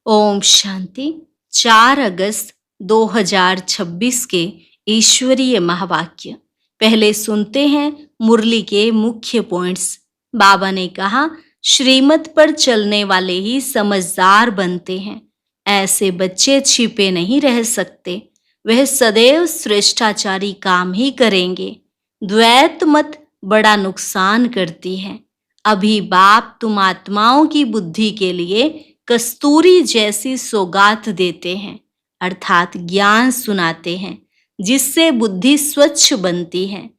ओम शांति। 4 अगस्त 2026 के ईश्वरीय महावाक्य। पहले सुनते हैं मुरली के मुख्य पॉइंट्स। बाबा ने कहा, श्रीमत पर चलने वाले ही समझदार बनते हैं। ऐसे बच्चे छिपे नहीं रह सकते। वह सदैव श्रेष्ठाचारी काम ही करेंगे। द्वैत मत बड़ा नुकसान करती है। अभी बाप तुम आत्माओं की बुद्धि के लिए कस्तूरी जैसी सौगात देते हैं, अर्थात ज्ञान सुनाते हैं, जिससे बुद्धि स्वच्छ बनती है।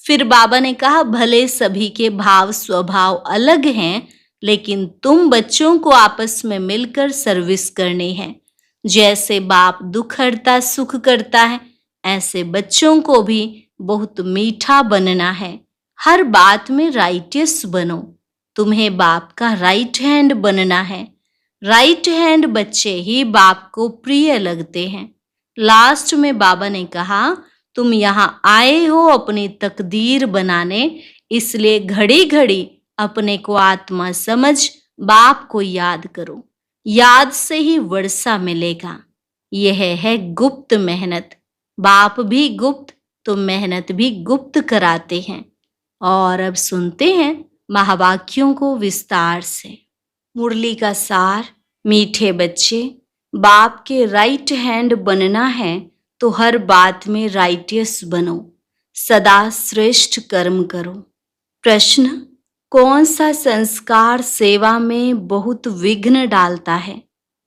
फिर बाबा ने कहा, भले सभी के भाव स्वभाव अलग हैं, लेकिन तुम बच्चों को आपस में मिलकर सर्विस करनी है। जैसे बाप दुख हरता सुख करता है, ऐसे बच्चों को भी बहुत मीठा बनना है। हर बात में राइटियस बनो। तुम्हें बाप का राइट हैंड बनना है। राइट हैंड बच्चे ही बाप को प्रिय लगते हैं। लास्ट में बाबा ने कहा, तुम यहाँ आए हो अपनी तकदीर बनाने, इसलिए घड़ी घड़ी अपने को आत्मा समझ बाप को याद करो। याद से ही वर्षा मिलेगा। यह है गुप्त मेहनत। बाप भी गुप्त तो मेहनत भी गुप्त कराते हैं। और अब सुनते हैं महावाक्यों को विस्तार से। मुरली का सार। मीठे बच्चे, बाप के राइट हैंड बनना है तो हर बात में राइटियस बनो। सदा श्रेष्ठ कर्म करो। प्रश्न, कौन सा संस्कार सेवा में बहुत विघ्न डालता है?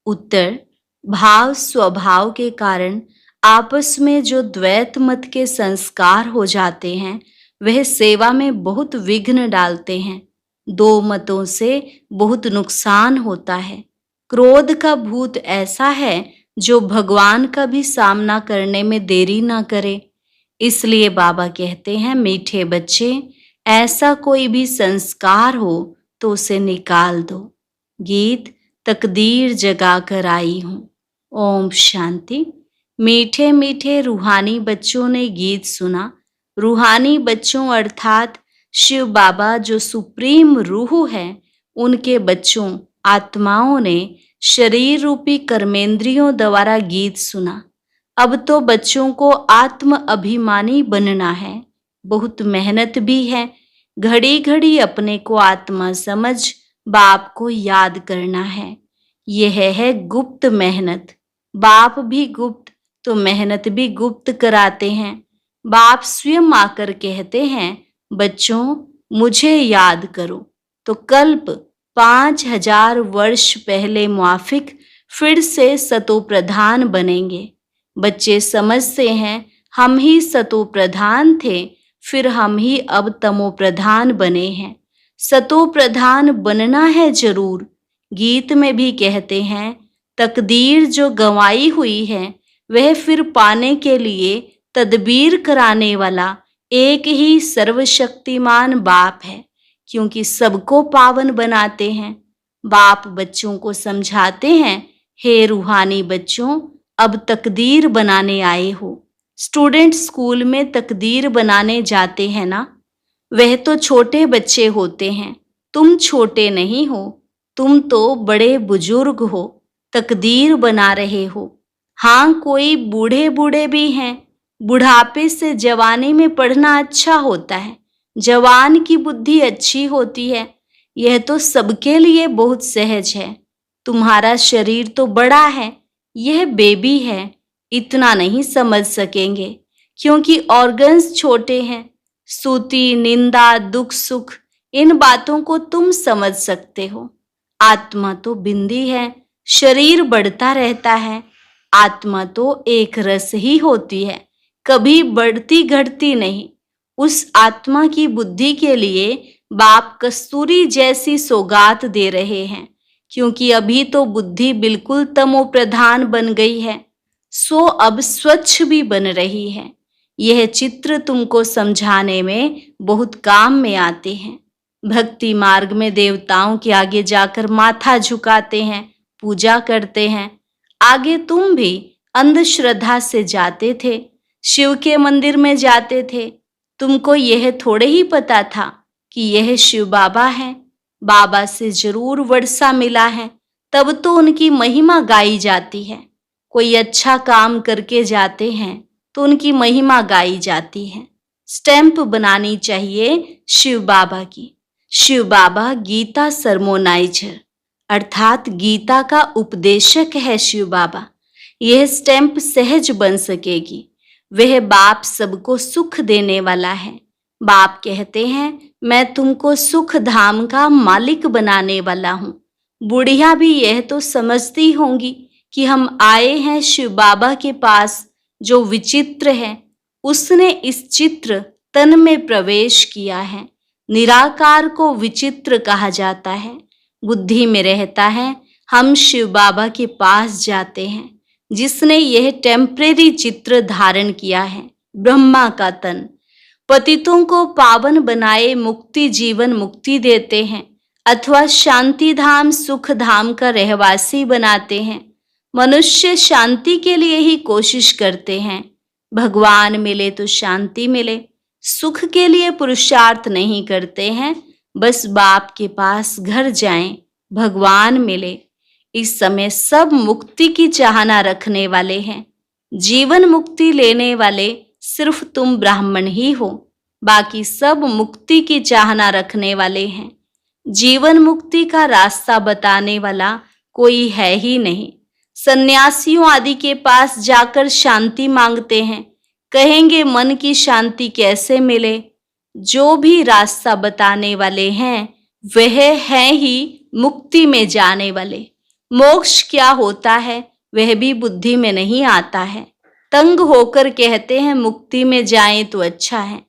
उत्तर, भाव स्वभाव के कारण आपस में जो द्वैत मत के संस्कार हो जाते हैं, वह सेवा में बहुत विघ्न डालते हैं। दो मतों से बहुत नुकसान होता है। क्रोध का भूत ऐसा है जो भगवान का भी सामना करने में देरी ना करे। इसलिए बाबा कहते हैं, मीठे बच्चे, ऐसा कोई भी संस्कार हो तो उसे निकाल दो। गीत तकदीर जगा कर आई हूँ। ओम शांति। मीठे मीठे रूहानी बच्चों ने गीत सुना। रूहानी बच्चों अर्थात शिव बाबा जो सुप्रीम रूह है, उनके बच्चों आत्माओं ने शरीर रूपी कर्मेंद्रियों द्वारा गीत सुना। अब तो बच्चों को आत्म अभिमानी बनना है। बहुत मेहनत भी है। घड़ी घड़ी अपने को आत्मा समझ बाप को याद करना है। यह है गुप्त मेहनत। बाप भी गुप्त तो मेहनत भी गुप्त कराते हैं। बाप स्वयं आकर कहते हैं, बच्चों मुझे याद करो, तो कल्प 5000 वर्ष पहले मुआफिक फिर से सतो प्रधान बनेंगे। बच्चे समझते हैं हम ही सतो प्रधान थे, फिर हम ही अब तमो प्रधान बने हैं। सतो प्रधान बनना है जरूर। गीत में भी कहते हैं, तकदीर जो गंवाई हुई है, वह फिर पाने के लिए तदबीर कराने वाला एक ही सर्वशक्तिमान बाप है, क्योंकि सबको पावन बनाते हैं। बाप बच्चों को समझाते हैं, हे रूहानी बच्चों, अब तकदीर बनाने आए हो। स्टूडेंट स्कूल में तकदीर बनाने जाते हैं ना, वह तो छोटे बच्चे होते हैं। तुम छोटे नहीं हो, तुम तो बड़े बुजुर्ग हो, तकदीर बना रहे हो। हाँ, कोई बूढ़े बूढ़े भी हैं। बुढ़ापे से जवानी में पढ़ना अच्छा होता है। जवान की बुद्धि अच्छी होती है। यह तो सबके लिए बहुत सहज है। तुम्हारा शरीर तो बड़ा है, यह बेबी है, इतना नहीं समझ सकेंगे, क्योंकि ऑर्गन्स छोटे हैं। स्तुति, निंदा, दुख, सुख, इन बातों को तुम समझ सकते हो। आत्मा तो बिंदी है, शरीर बढ़ता रहता है। आत्मा तो एक रस ही होती है, कभी बढ़ती घटती नहीं। उस आत्मा की बुद्धि के लिए बाप कस्तूरी जैसी सौगात दे रहे हैं, क्योंकि अभी तो बुद्धि बिल्कुल तमो प्रधान बन गई है, सो अब स्वच्छ भी बन रही है। यह चित्र तुमको समझाने में बहुत काम में आते हैं। भक्ति मार्ग में देवताओं के आगे जाकर माथा झुकाते हैं, पूजा करते हैं। आगे तुम भी अंधश्रद्धा से जाते थे, शिव के मंदिर में जाते थे। तुमको यह थोड़े ही पता था कि यह शिव बाबा है। बाबा से जरूर वर्षा मिला है, तब तो उनकी महिमा गाई जाती है। कोई अच्छा काम करके जाते हैं तो उनकी महिमा गाई जाती है। स्टैंप बनानी चाहिए शिव बाबा की। शिव बाबा गीता सरमोनाइजर अर्थात गीता का उपदेशक है शिव बाबा। यह स्टैंप सहज बन सकेगी। वह बाप सबको सुख देने वाला है। बाप कहते हैं मैं तुमको सुख धाम का मालिक बनाने वाला हूँ। बुढ़िया भी यह तो समझती होंगी कि हम आए हैं शिव बाबा के पास जो विचित्र है। उसने इस चित्र तन में प्रवेश किया है। निराकार को विचित्र कहा जाता है। बुद्धि में रहता है। हम शिव बाबा के पास जाते हैं जिसने यह टेम्परेरी चित्र धारण किया है, ब्रह्मा का तन। पतितों को पावन बनाए मुक्ति जीवन मुक्ति देते हैं अथवा शांति धाम सुख धाम का रहवासी बनाते हैं। मनुष्य शांति के लिए ही कोशिश करते हैं। भगवान मिले तो शांति मिले। सुख के लिए पुरुषार्थ नहीं करते हैं। बस बाप के पास घर जाएं, भगवान मिले। इस समय सब मुक्ति की चाहना रखने वाले हैं। जीवन मुक्ति लेने वाले सिर्फ तुम ब्राह्मण ही हो। बाकी सब मुक्ति की चाहना रखने वाले हैं। जीवन मुक्ति का रास्ता बताने वाला कोई है ही नहीं। सन्यासियों आदि के पास जाकर शांति मांगते हैं। कहेंगे मन की शांति कैसे मिले। जो भी रास्ता बताने वाले हैं वह हैं ही मुक्ति में जाने वाले। मोक्ष क्या होता है वह भी बुद्धि में नहीं आता है। तंग होकर कहते हैं मुक्ति में जाएं तो अच्छा है।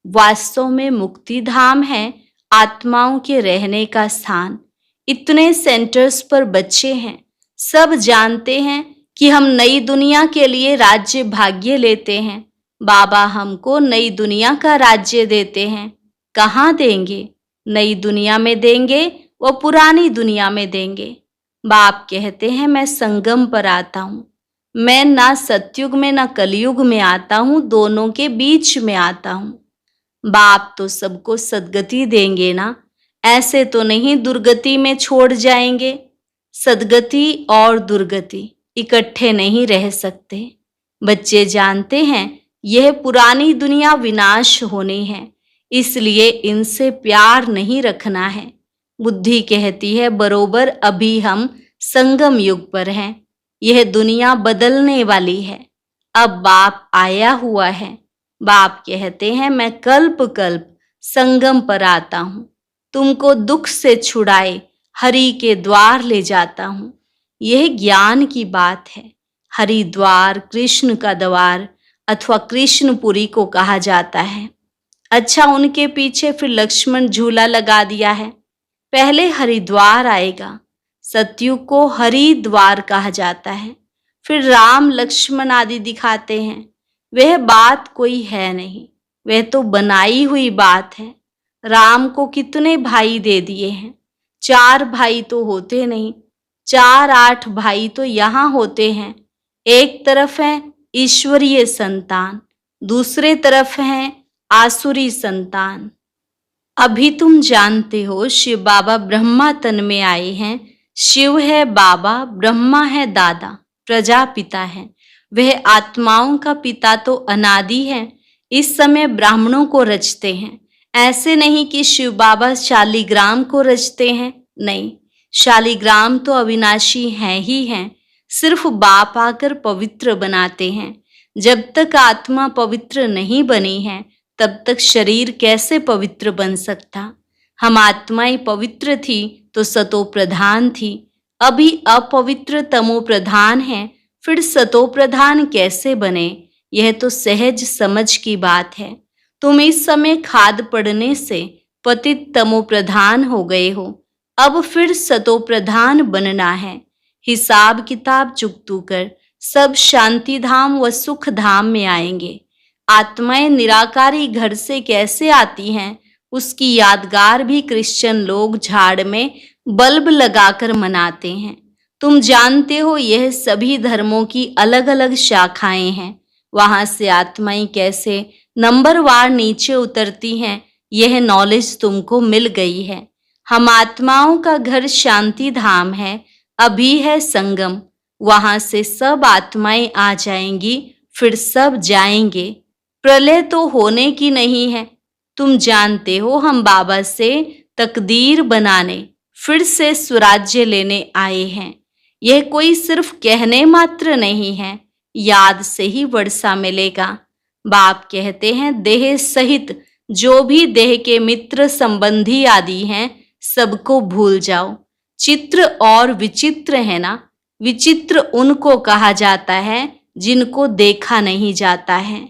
वास्तव में मुक्ति धाम है आत्माओं के रहने का स्थान। इतने सेंटर्स पर बच्चे हैं। सब जानते हैं कि हम नई दुनिया के लिए राज्य भाग्य लेते हैं। बाबा हमको नई दुनिया का राज्य देते हैं। कहाँ देंगे? नई दुनिया में देंगे व पुरानी दुनिया में देंगे। बाप कहते हैं मैं संगम पर आता हूँ। मैं ना सतयुग में ना कलयुग में आता हूँ, दोनों के बीच में आता हूँ। बाप तो सबको सदगति देंगे ना, ऐसे तो नहीं दुर्गति में छोड़ जाएंगे। सदगति और दुर्गति इकट्ठे नहीं रह सकते। बच्चे जानते हैं यह पुरानी दुनिया विनाश होनी है, इसलिए इनसे प्यार नहीं रखना है। बुद्धि कहती है बरोबर अभी हम संगम युग पर हैं। यह दुनिया बदलने वाली है। अब बाप आया हुआ है। बाप कहते हैं मैं कल्प कल्प संगम पर आता हूँ। तुमको दुख से छुड़ाए हरि के द्वार ले जाता हूँ। यह ज्ञान की बात है। हरिद्वार कृष्ण का द्वार अथवा कृष्णपुरी को कहा जाता है। अच्छा, उनके पीछे फिर लक्ष्मण झूला लगा दिया है। पहले हरिद्वार आएगा। सतयुग को हरिद्वार कहा जाता है। फिर राम लक्ष्मण आदि दिखाते हैं। वह बात कोई है नहीं, वह तो बनाई हुई बात है। राम को कितने भाई दे दिए हैं? 4 भाई तो होते नहीं, 4-8 भाई तो यहाँ होते हैं। एक तरफ है ईश्वरीय संतान, दूसरे तरफ है आसुरी संतान। अभी तुम जानते हो शिव बाबा ब्रह्मा तन में आए हैं। शिव है बाबा, ब्रह्मा है दादा, प्रजापिता है। वह आत्माओं का पिता तो अनादि है। इस समय ब्राह्मणों को रचते हैं। ऐसे नहीं कि शिव बाबा शालिग्राम को रचते हैं, नहीं, शालिग्राम तो अविनाशी हैं ही हैं। सिर्फ बाप आकर पवित्र बनाते हैं। जब तक आत्मा पवित्र नहीं बनी है तब तक शरीर कैसे पवित्र बन सकता? हम आत्माएं पवित्र थी तो सतो प्रधान थी। अभी अपवित्र तमो प्रधान है, फिर सतो प्रधान कैसे बने? यह तो सहज समझ की बात है। तुम इस समय खाद पड़ने से पतित तमो प्रधान हो गए हो। अब फिर सतो प्रधान बनना है। हिसाब किताब चुकतू कर सब शांति धाम व सुख धाम में आएंगे। आत्माएं निराकारी घर से कैसे आती हैं उसकी यादगार भी क्रिश्चियन लोग झाड़ में बल्ब लगाकर मनाते हैं। तुम जानते हो यह सभी धर्मों की अलग अलग शाखाएं हैं। वहां से आत्माएं कैसे नंबरवार नीचे उतरती हैं यह नॉलेज तुमको मिल गई है। हम आत्माओं का घर शांति धाम है। अभी है संगम, वहां से सब आत्माएं आ जाएंगी, फिर सब जाएंगे। प्रलय तो होने की नहीं है। तुम जानते हो हम बाबा से तकदीर बनाने, फिर से स्वराज्य लेने आए हैं। यह कोई सिर्फ कहने मात्र नहीं है, याद से ही वर्षा मिलेगा। बाप कहते हैं देह सहित जो भी देह के मित्र संबंधी आदि हैं, सबको भूल जाओ। चित्र और विचित्र है ना, विचित्र उनको कहा जाता है जिनको देखा नहीं जाता है।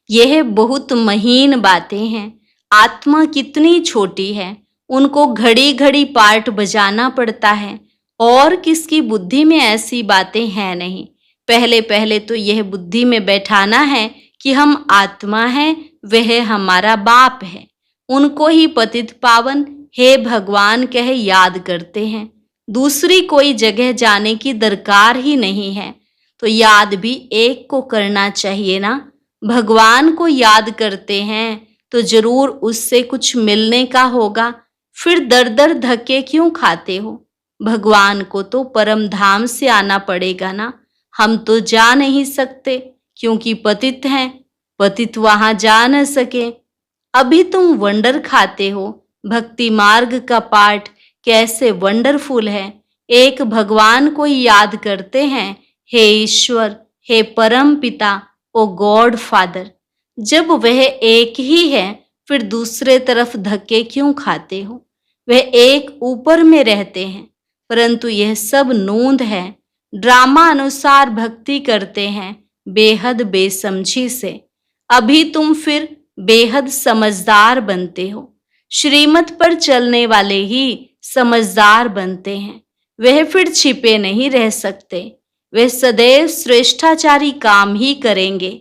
यह बहुत महीन बातें हैं। आत्मा कितनी छोटी है, उनको घड़ी घड़ी पार्ट बजाना पड़ता है, और किसकी बुद्धि में ऐसी बातें हैं नहीं। पहले पहले तो यह बुद्धि में बैठाना है कि हम आत्मा हैं, वह हमारा बाप है। उनको ही पतित पावन हे भगवान कह याद करते हैं। दूसरी कोई जगह जाने की दरकार ही नहीं है। तो याद भी एक को करना चाहिए ना। भगवान को याद करते हैं तो जरूर उससे कुछ मिलने का होगा, फिर दर दर धक्के क्यों खाते हो? भगवान को तो परम धाम से आना पड़ेगा ना। हम तो जा नहीं सकते क्योंकि पतित हैं, पतित वहां जा न सके। अभी तुम वंडर खाते हो। भक्ति मार्ग का पाठ कैसे वंडरफुल है। एक भगवान को ही याद करते हैं, हे ईश्वर, हे परम पिता, ओ गॉड फादर। जब वह एक ही है, फिर दूसरे तरफ धक्के क्यों खाते हो? वह एक ऊपर में रहते हैं, परंतु यह सब नोंद है। ड्रामा अनुसार भक्ति करते हैं, बेहद बेसमझी से। अभी तुम फिर बेहद समझदार बनते हो। श्रीमत पर चलने वाले ही समझदार बनते हैं। वह फिर छिपे नहीं रह सकते। वे सदैव श्रेष्ठाचारी काम ही करेंगे।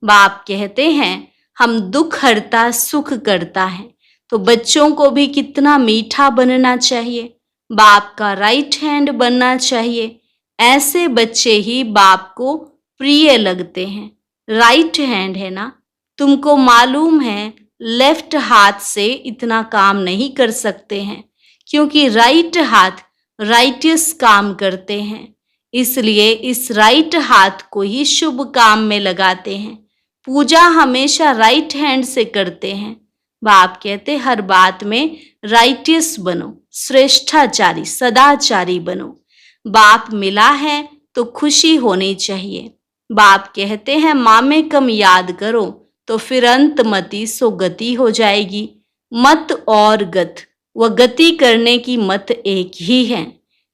बाप कहते हैं हम दुख हरता सुख करता है। तो बच्चों को भी कितना मीठा बनना चाहिए, बाप का राइट हैंड बनना चाहिए। ऐसे बच्चे ही बाप को प्रिय लगते हैं। राइट हैंड है ना। तुमको मालूम है लेफ्ट हाथ से इतना काम नहीं कर सकते हैं, क्योंकि राइट हाथ राइटियस काम करते हैं। इसलिए इस राइट हाथ को ही शुभ काम में लगाते हैं। पूजा हमेशा राइट हैंड से करते हैं। बाप कहते हर बात में राइटियस बनो, श्रेष्ठाचारी सदाचारी बनो। बाप मिला है तो खुशी होनी चाहिए। बाप कहते हैं माँ में कम याद करो तो फिर अंतमति सो गति हो जाएगी। मत और गत, वह गति करने की मत एक ही है।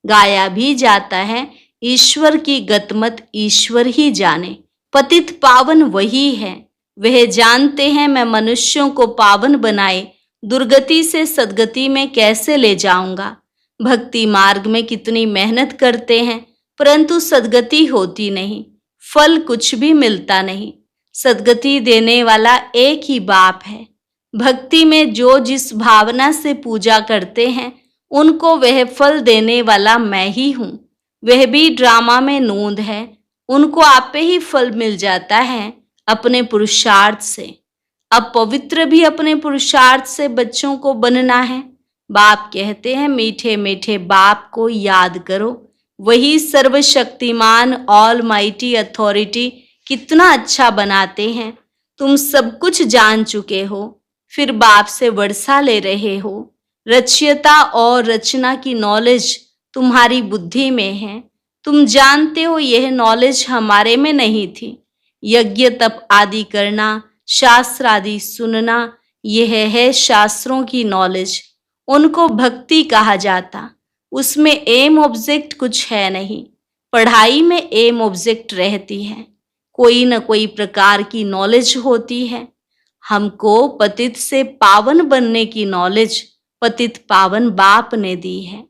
गाया भी जाता है ईश्वर की गतमत ईश्वर ही जाने। पतित पावन वही है। वह जानते हैं मैं मनुष्यों को पावन बनाए दुर्गति से सदगति में कैसे ले जाऊंगा। भक्ति मार्ग में कितनी मेहनत करते हैं, परंतु सदगति होती नहीं, फल कुछ भी मिलता नहीं। सदगति देने वाला एक ही बाप है। भक्ति में जो जिस भावना से पूजा करते हैं, उनको वह फल देने वाला मैं ही हूँ। वह भी ड्रामा में नोंद है। उनको आपे ही फल मिल जाता है अपने पुरुषार्थ से। अब पवित्र भी अपने पुरुषार्थ से बच्चों को बनना है। बाप कहते हैं मीठे मीठे बाप को याद करो। वही सर्वशक्तिमान ऑल माइटी अथॉरिटी कितना अच्छा बनाते हैं। तुम सब कुछ जान चुके हो, फिर बाप से वर्षा ले रहे हो। रचयिता और रचना की नॉलेज तुम्हारी बुद्धि में है। तुम जानते हो यह नॉलेज हमारे में नहीं थी। यज्ञ तप आदि करना, शास्त्र आदि सुनना, यह है शास्त्रों की नॉलेज। उनको भक्ति कहा जाता। उसमें एम ऑब्जेक्ट कुछ है नहीं। पढ़ाई में एम ऑब्जेक्ट रहती है। कोई न कोई प्रकार की नॉलेज होती है। हमको पतित से पावन बनने की नॉलेज पतित पावन बाप ने दी है।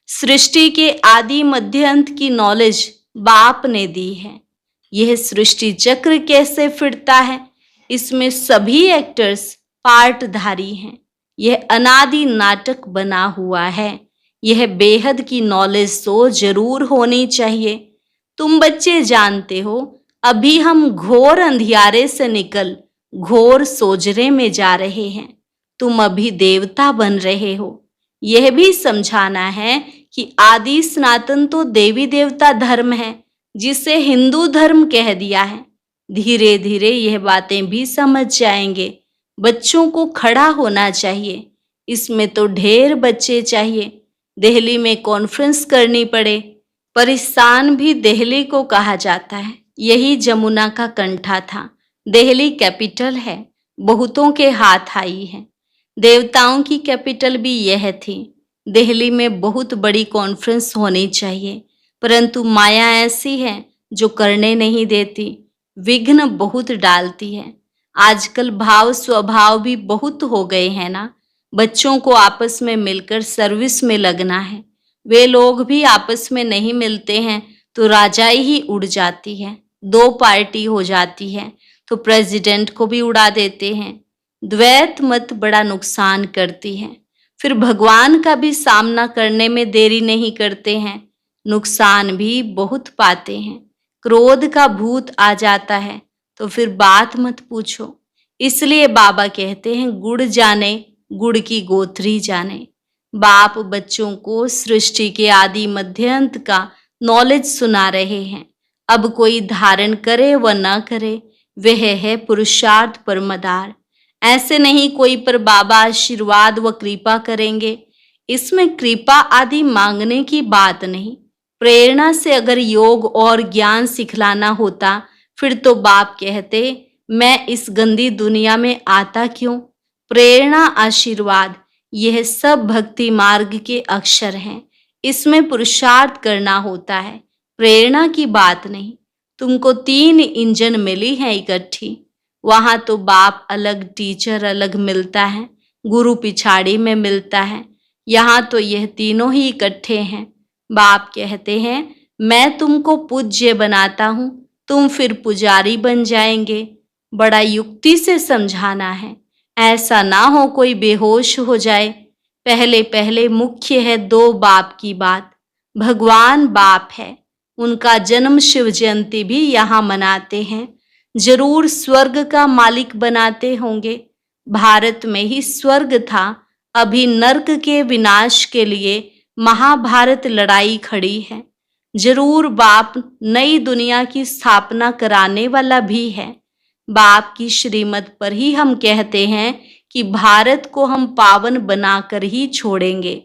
सृष्टि के आदि मध्य अंत की नॉलेज बाप ने दी है। यह सृष्टि चक्र कैसे फिरता है, इसमें सभी एक्टर्स पार्टधारी हैं। यह अनादि नाटक बना हुआ है। यह बेहद की नॉलेज तो जरूर होनी चाहिए। तुम बच्चे जानते हो अभी हम घोर अंधियारे से निकल घोर सोजरे में जा रहे हैं। तुम अभी देवता बन रहे हो। यह भी समझाना है कि आदि सनातन तो देवी देवता धर्म है, जिसे हिंदू धर्म कह दिया है। धीरे धीरे यह बातें भी समझ जाएंगे। बच्चों को खड़ा होना चाहिए, इसमें तो ढेर बच्चे चाहिए। दिल्ली में कॉन्फ्रेंस करनी पड़े। परिस्तान भी दिल्ली को कहा जाता है। यही जमुना का कंठा था। दिल्ली कैपिटल है, बहुतों के हाथ आई है। देवताओं की कैपिटल भी यह थी। दिल्ली में बहुत बड़ी कॉन्फ्रेंस होनी चाहिए, परंतु माया ऐसी है जो करने नहीं देती, विघ्न बहुत डालती है। आजकल भाव स्वभाव भी बहुत हो गए हैं ना। बच्चों को आपस में मिलकर सर्विस में लगना है। वे लोग भी आपस में नहीं मिलते हैं तो राजाई ही उड़ जाती है। दो पार्टी हो जाती है तो प्रेसिडेंट को भी उड़ा देते हैं। द्वैत मत बड़ा नुकसान करती है। फिर भगवान का भी सामना करने में देरी नहीं करते हैं, नुकसान भी बहुत पाते हैं। क्रोध का भूत आ जाता है तो फिर बात मत पूछो। इसलिए बाबा कहते हैं, गुड़ जाने गुड़ की गोथरी जाने। बाप बच्चों को सृष्टि के आदि मध्य अंत का नॉलेज सुना रहे हैं। अब कोई धारण करे व न करे, वह है पुरुषार्थ परमदार। ऐसे नहीं कोई पर बाबा आशीर्वाद व कृपा करेंगे। इसमें कृपा आदि मांगने की बात नहीं। प्रेरणा से अगर योग और ज्ञान सिखलाना होता, फिर तो बाप कहते, मैं इस गंदी दुनिया में आता क्यों। प्रेरणा, आशीर्वाद, यह सब भक्ति मार्ग के अक्षर हैं। इसमें पुरुषार्थ करना होता है, प्रेरणा की बात नहीं। तुमको 3 इंजन मिली हैं इकट्ठी। वहां तो बाप अलग, टीचर अलग मिलता है, गुरु पिछाड़ी में मिलता है। यहाँ तो यह तीनों ही इकट्ठे हैं। बाप कहते हैं, मैं तुमको पूज्य बनाता हूँ, तुम फिर पुजारी बन जाएंगे। बड़ा युक्ति से समझाना है, ऐसा ना हो कोई बेहोश हो जाए। पहले पहले मुख्य है 2 बाप की बात। भगवान बाप है, उनका जन्म शिव जयंती भी यहाँ मनाते हैं। जरूर स्वर्ग का मालिक बनाते होंगे। भारत में ही स्वर्ग था, अभी नर्क के विनाश के लिए महाभारत लड़ाई खड़ी है। जरूर बाप नई दुनिया की स्थापना कराने वाला भी है। बाप की श्रीमत पर ही हम कहते हैं कि भारत को हम पावन बनाकर ही छोड़ेंगे।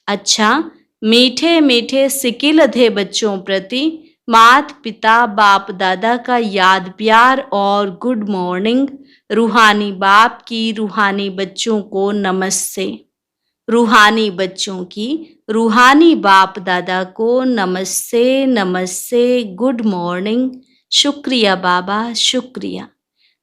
अच्छा, मीठे मीठे सिकिलधे बच्चों प्रति मात पिता बाप दादा का याद प्यार और गुड मॉर्निंग। रूहानी बाप की रूहानी बच्चों को नमस्ते। रूहानी बच्चों की रूहानी बाप दादा को नमस्ते नमस्ते, गुड मॉर्निंग। शुक्रिया बाबा, शुक्रिया।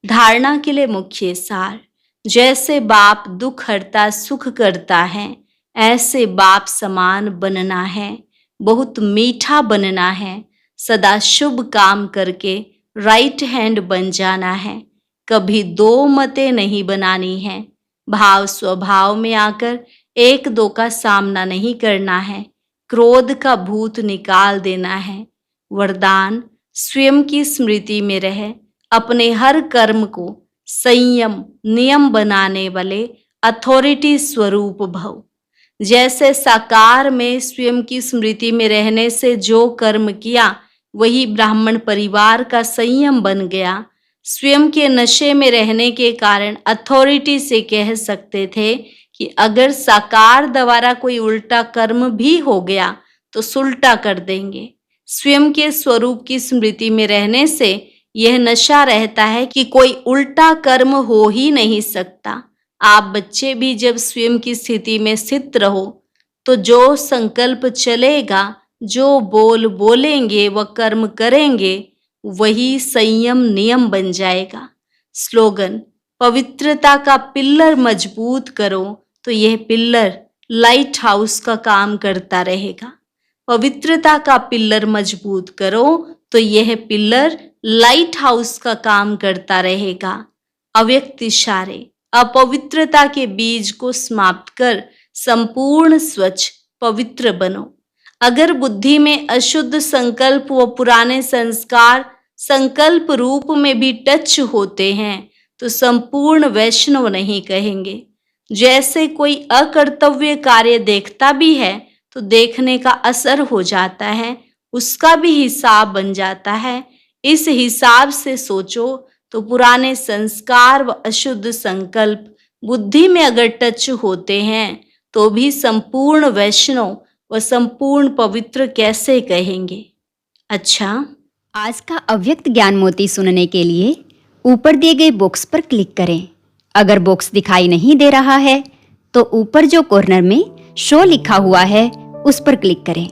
धारणा के लिए मुख्य सार, जैसे बाप दुख हरता सुख करता है, ऐसे बाप समान बनना है। बहुत मीठा बनना है। सदा शुभ काम करके राइट हैंड बन जाना है। कभी 2 मतें नहीं बनानी है। भाव स्वभाव में आकर 1-2 का सामना नहीं करना है। क्रोध का भूत निकाल देना है। वरदान, स्वयं की स्मृति में रहे, अपने हर कर्म को संयम नियम बनाने वाले अथॉरिटी स्वरूप भव। जैसे साकार में स्वयं की स्मृति में रहने से जो कर्म किया, वही ब्राह्मण परिवार का संयम बन गया। स्वयं के नशे में रहने के कारण अथॉरिटी से कह सकते थे कि अगर साकार द्वारा कोई उल्टा कर्म भी हो गया तो सुलटा कर देंगे। स्वयं के स्वरूप की स्मृति में रहने से यह नशा रहता है कि कोई उल्टा कर्म हो ही नहीं सकता। आप बच्चे भी जब स्वयं की स्थिति में स्थित रहो तो जो संकल्प चलेगा, जो बोल बोलेंगे व कर्म करेंगे, वही संयम नियम बन जाएगा। स्लोगन, पवित्रता का पिल्लर मजबूत करो तो यह पिल्लर लाइट हाउस का काम करता रहेगा। पवित्रता का पिल्लर मजबूत करो तो यह पिल्लर लाइट हाउस का काम करता रहेगा। अव्यक्त इशारे, अपवित्रता के बीज को समाप्त कर संपूर्ण स्वच्छ पवित्र बनो। अगर बुद्धि में अशुद्ध संकल्प व पुराने संस्कार संकल्प रूप में भी टच होते हैं तो संपूर्ण वैष्णव नहीं कहेंगे। जैसे कोई अकर्तव्य कार्य देखता भी है तो देखने का असर हो जाता है, उसका भी हिसाब बन जाता है। इस हिसाब से सोचो तो पुराने संस्कार व अशुद्ध संकल्प बुद्धि में अगर टच होते हैं तो भी संपूर्ण वैष्णव व संपूर्ण पवित्र कैसे कहेंगे। अच्छा, आज का अव्यक्त ज्ञान मोती सुनने के लिए ऊपर दिए गए बॉक्स पर क्लिक करें। अगर बॉक्स दिखाई नहीं दे रहा है तो ऊपर जो कॉर्नर में शो लिखा हुआ है उस पर क्लिक करें।